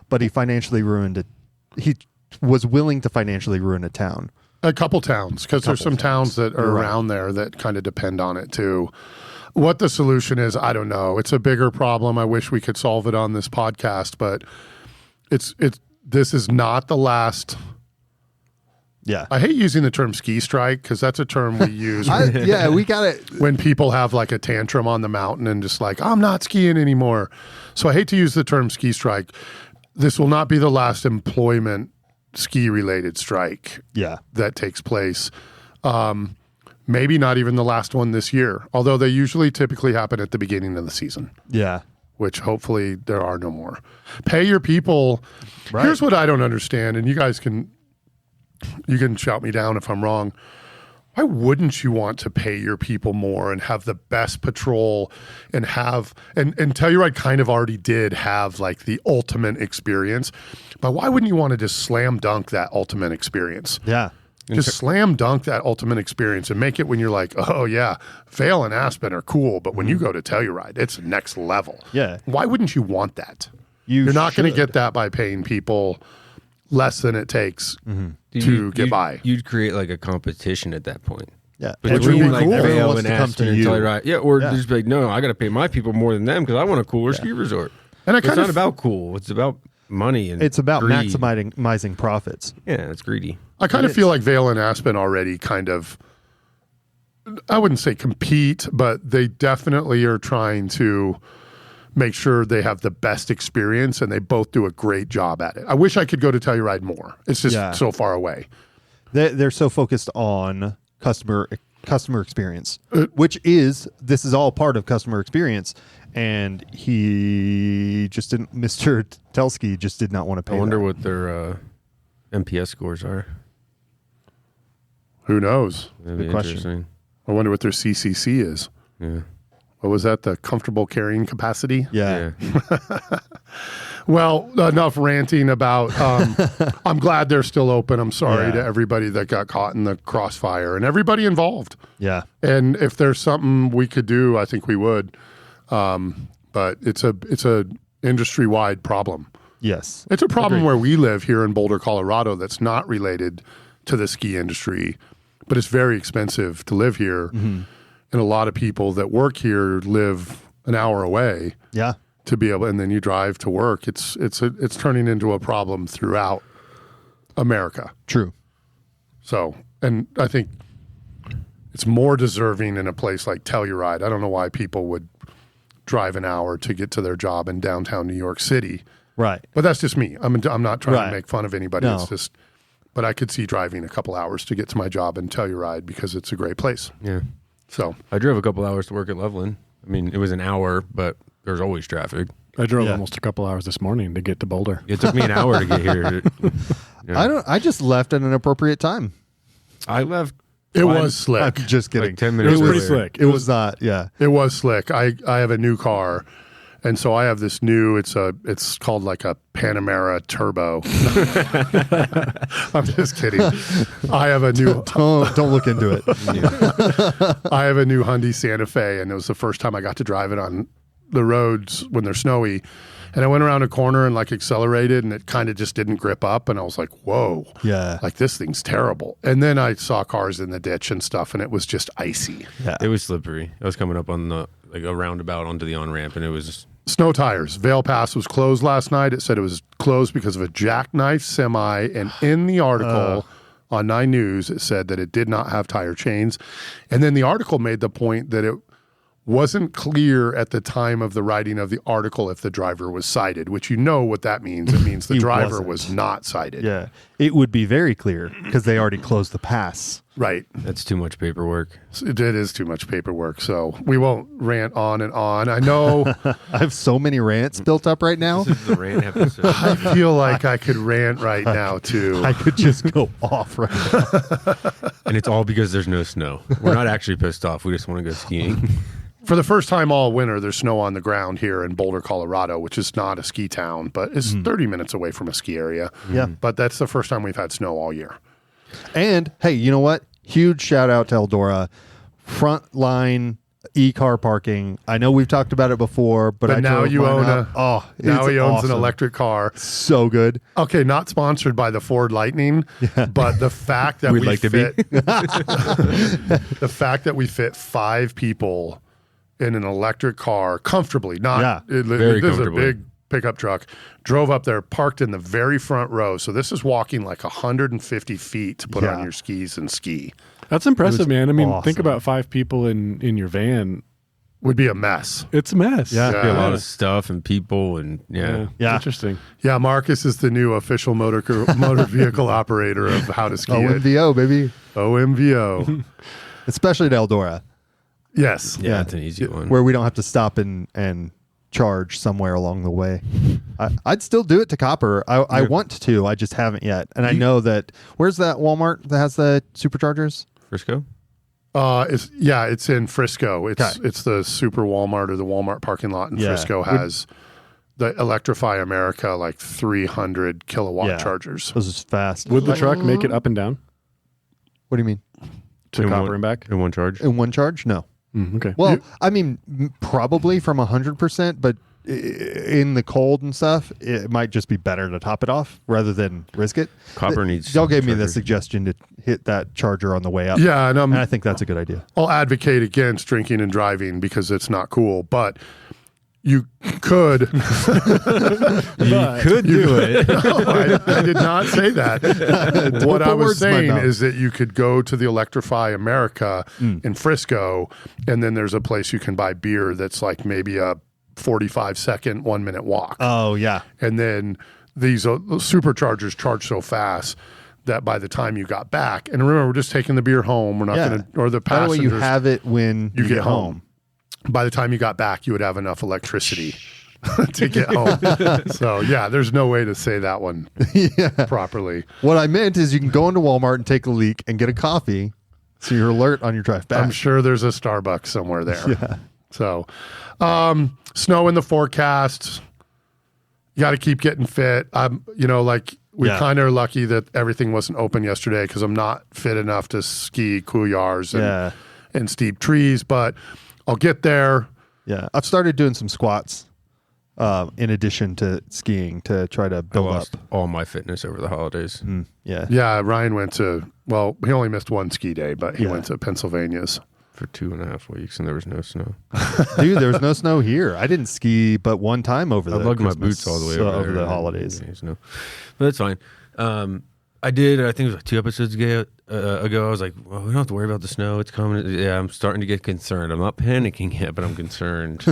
Speaker 4: But he financially ruined it. He was willing to financially ruin a town.
Speaker 1: A couple towns, because there's some towns that are around there that kind of depend on it too. What the solution is, I don't know. It's a bigger problem. I wish we could solve it on this podcast, but this is not the last.
Speaker 4: Yeah.
Speaker 1: I hate using the term ski strike because that's a term we use.
Speaker 4: We got it.
Speaker 1: When people have like a tantrum on the mountain and just like, I'm not skiing anymore. So I hate to use the term ski strike. This will not be the last employment ski related strike that takes place. Maybe not even the last one this year, although they usually typically happen at the beginning of the season.
Speaker 4: Yeah.
Speaker 1: which hopefully there are no more. Pay your people. Right. Here's what I don't understand, and you guys can shout me down if I'm wrong. Why wouldn't you want to pay your people more and have the best patrol and Telluride kind of already did have like the ultimate experience, but why wouldn't you want to just slam dunk that ultimate experience?
Speaker 4: Yeah.
Speaker 1: Just slam dunk that ultimate experience and make it when you're like, oh yeah, Vail and Aspen are cool, but when you go to Telluride, it's next level.
Speaker 4: Yeah.
Speaker 1: Why wouldn't you want that? You're not going to get that by paying people less than it takes to get by.
Speaker 3: You'd create like a competition at that point.
Speaker 4: Yeah,
Speaker 3: but
Speaker 4: which would be
Speaker 3: like
Speaker 4: cool.
Speaker 3: Vail
Speaker 4: Wants
Speaker 3: and
Speaker 4: to come
Speaker 3: Aspen
Speaker 4: to
Speaker 3: and
Speaker 4: you.
Speaker 3: Telluride. Yeah, or just be like, no, I got to pay my people more than them because I want a cooler ski resort.
Speaker 1: And
Speaker 3: it's not about cool. It's about money and
Speaker 4: it's about
Speaker 3: greed.
Speaker 4: maximizing profits.
Speaker 3: Yeah, it's greedy.
Speaker 1: I kind of feel like Vail and Aspen already kind of, I wouldn't say compete, but they definitely are trying to make sure they have the best experience, and they both do a great job at it. I wish I could go to Telluride more. It's just so far away.
Speaker 4: They're so focused on customer experience, which this is all part of customer experience. And he just didn't, Mr. Telski just did not want to pay.
Speaker 3: I wonder what their MPS scores are.
Speaker 1: Who knows?
Speaker 3: That'd be interesting.
Speaker 1: I wonder what their CCC is.
Speaker 3: Yeah.
Speaker 1: What was that? The comfortable carrying capacity?
Speaker 4: Yeah.
Speaker 1: Well, enough ranting about, I'm glad they're still open. I'm sorry to everybody that got caught in the crossfire and everybody involved.
Speaker 4: Yeah.
Speaker 1: And if there's something we could do, I think we would. But it's a industry-wide problem.
Speaker 4: Yes.
Speaker 1: It's a problem where we live here in Boulder, Colorado, that's not related to the ski industry, but it's very expensive to live here. Mm-hmm. And a lot of people that work here live an hour away.
Speaker 4: Yeah.
Speaker 1: To be able, and then you drive to work. It's turning into a problem throughout America.
Speaker 4: True.
Speaker 1: So, and I think it's more deserving in a place like Telluride. I don't know why people would drive an hour to get to their job in downtown New York City.
Speaker 4: Right.
Speaker 1: But that's just me. I'm not trying to make fun of anybody.
Speaker 4: No.
Speaker 1: It's just, but I could see driving a couple hours to get to my job in Telluride because it's a great place.
Speaker 3: Yeah.
Speaker 1: So
Speaker 3: I drove a couple hours to work at Loveland. I mean, it was an hour, but there's always traffic.
Speaker 2: I drove almost a couple hours this morning to get to Boulder.
Speaker 3: It took me an hour to get here.
Speaker 4: I just left at an appropriate time.
Speaker 3: I left.
Speaker 1: It was slick.
Speaker 4: I'm just kidding.
Speaker 3: Like 10 minutes.
Speaker 2: It was pretty slick.
Speaker 4: It was not. Yeah.
Speaker 1: It was slick. I have a new car, and so I have this new. It's called like a Panamera Turbo. I'm just kidding. I have a new.
Speaker 4: Don't look into it.
Speaker 1: I have a new Hyundai Santa Fe, and it was the first time I got to drive it on the roads when they're snowy. And I went around a corner and like accelerated, and it kind of just didn't grip up. And I was like, whoa, like this thing's terrible. And then I saw cars in the ditch and stuff, and it was just icy.
Speaker 3: Yeah. It was slippery. I was coming up on a roundabout onto the on-ramp, and it was
Speaker 1: snow tires. Vail Pass was closed last night. It said it was closed because of a jackknife semi. And in the article on 9 News, it said that it did not have tire chains. And then the article made the point that it wasn't clear at the time of the writing of the article if the driver was cited, which you know what that means. It means the driver was not cited.
Speaker 4: Yeah. It would be very clear because they already closed the pass.
Speaker 1: Right.
Speaker 3: That's too much paperwork.
Speaker 1: It is too much paperwork. So we won't rant on and on. I know.
Speaker 4: I have so many rants built up right now.
Speaker 3: This is the rant episode.
Speaker 1: I feel like I could rant right now too.
Speaker 4: I could just go off right now.
Speaker 3: And it's all because there's no snow. We're not actually pissed off. We just want to go skiing.
Speaker 1: For the first time all winter, there's snow on the ground here in Boulder, Colorado, which is not a ski town, but it's 30 minutes away from a ski area.
Speaker 4: Yeah.
Speaker 1: But that's the first time we've had snow all year.
Speaker 4: And hey, you know what? Huge shout out to Eldora. Frontline e-car parking. I know we've talked about it before, but
Speaker 1: now you own now he owns an
Speaker 4: awesome.
Speaker 1: Electric car.
Speaker 4: So good.
Speaker 1: Okay, not sponsored by the Ford Lightning, but the fact that
Speaker 3: We'd like to be.
Speaker 1: The fact that we fit 5 people in an electric car comfortably,
Speaker 3: very
Speaker 1: this is a
Speaker 3: comfortably.
Speaker 1: big pickup truck, drove up there, parked in the very front row. So this is walking like 150 feet to put on your skis and ski.
Speaker 2: That's impressive, man. I mean,
Speaker 4: awesome.
Speaker 2: think about 5 people in your van.
Speaker 1: Would be a mess.
Speaker 2: It's a mess.
Speaker 4: Yeah.
Speaker 3: Be a lot of stuff and people and
Speaker 4: Yeah.
Speaker 2: Interesting.
Speaker 1: Yeah, Marcus is the new official motor vehicle operator of How to Ski It.
Speaker 4: OMVO, baby.
Speaker 1: OMVO.
Speaker 4: Especially at Eldora.
Speaker 1: Yes.
Speaker 3: yeah, it's an easy one.
Speaker 4: Where we don't have to stop and charge somewhere along the way. I'd still do it to Copper. I want to. I just haven't yet. And I know that. Where's that Walmart that has the superchargers?
Speaker 3: Frisco?
Speaker 1: It's in Frisco. It's the Super Walmart or the Walmart parking lot in Frisco has the Electrify America like 300 kilowatt chargers.
Speaker 4: Those is fast.
Speaker 2: Would the truck make it up and down?
Speaker 4: What do you mean?
Speaker 2: To Copper and back?
Speaker 3: In one charge?
Speaker 4: In one charge? No.
Speaker 2: Okay.
Speaker 4: Well, I mean, probably from 100%, but in the cold and stuff, it might just be better to top it off rather than risk it.
Speaker 3: Copper needs.
Speaker 4: Y'all gave me the suggestion to hit that charger on the way up.
Speaker 1: Yeah,
Speaker 4: and I think that's a good idea.
Speaker 1: I'll advocate against drinking and driving because it's not cool, but you could.
Speaker 3: You could do it.
Speaker 1: No, I did not say that. What I was saying is that you could go to the Electrify America in Frisco, and then there's a place you can buy beer that's like maybe a 45-second, 1 minute walk.
Speaker 4: Oh, yeah.
Speaker 1: And then these superchargers charge so fast that by the time you got back, and remember, we're just taking the beer home. We're not going to, or the passengers.
Speaker 4: That way you have it when you get home.
Speaker 1: By the time you got back, you would have enough electricity to get home. So, yeah, there's no way to say that one properly.
Speaker 4: What I meant is you can go into Walmart and take a leak and get a coffee so you're alert on your drive back.
Speaker 1: I'm sure there's a Starbucks somewhere there.
Speaker 4: Yeah.
Speaker 1: So, snow in the forecast. You got to keep getting fit. We kind of are lucky that everything wasn't open yesterday because I'm not fit enough to ski couloirs and steep trees, but I'll get there.
Speaker 4: Yeah. I've started doing some squats in addition to skiing to try to build up
Speaker 3: all my fitness over the holidays.
Speaker 1: Yeah. Ryan went to, he only missed one ski day, but he went to Pennsylvania's.
Speaker 3: For 2.5 weeks, and there was no snow.
Speaker 4: Dude, there was no snow here. I didn't ski but one time over the
Speaker 3: I lugged my boots all the way over
Speaker 4: the holidays.
Speaker 3: But that's fine. I did, I think it was like 2 episodes ago, I was like, well, we don't have to worry about the snow. It's coming. Yeah, I'm starting to get concerned. I'm not panicking yet, but I'm concerned.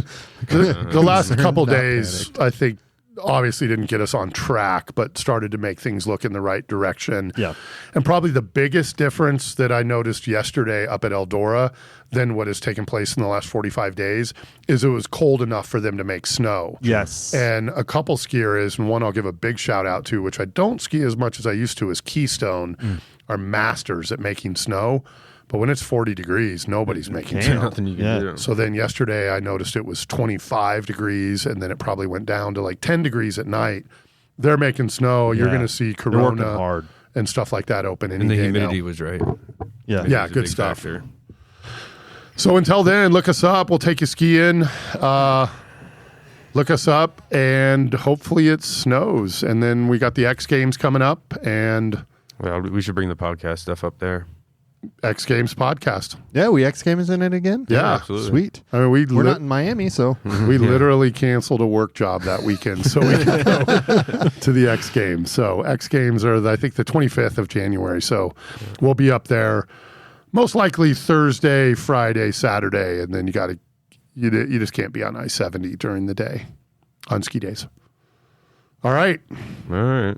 Speaker 1: The last couple days, panicked. I think, obviously didn't get us on track, but started to make things look in the right direction.
Speaker 4: Yeah.
Speaker 1: And probably the biggest difference that I noticed yesterday up at Eldora than what has taken place in the last 45 days is it was cold enough for them to make snow.
Speaker 4: Yes.
Speaker 1: And a couple skiers, and one I'll give a big shout out to, which I don't ski as much as I used to, is Keystone, are masters at making snow. But when it's 40 degrees, nobody's making snow.
Speaker 3: Nothing you can do.
Speaker 1: So then yesterday I noticed it was 25 degrees, and then it probably went down to like 10 degrees at night. They're making snow. You're going to see Corona and stuff like that open any day.
Speaker 3: And the humidity was right.
Speaker 1: Yeah, good stuff. Factor. So until then, look us up. We'll take you skiing. Look us up, and hopefully it snows. And then we got the X Games coming up, and
Speaker 3: we should bring the podcast stuff up there.
Speaker 1: X Games podcast.
Speaker 4: Yeah, we X Games in it again.
Speaker 1: Yeah,
Speaker 3: absolutely.
Speaker 4: Sweet.
Speaker 1: I mean,
Speaker 4: we're not in Miami, so
Speaker 1: we literally canceled a work job that weekend so we could go to the X Games. So X Games are I think the 25th of January. So we'll be up there most likely Thursday, Friday, Saturday, and then you just can't be on I-70 during the day on ski days. All right.
Speaker 3: All right.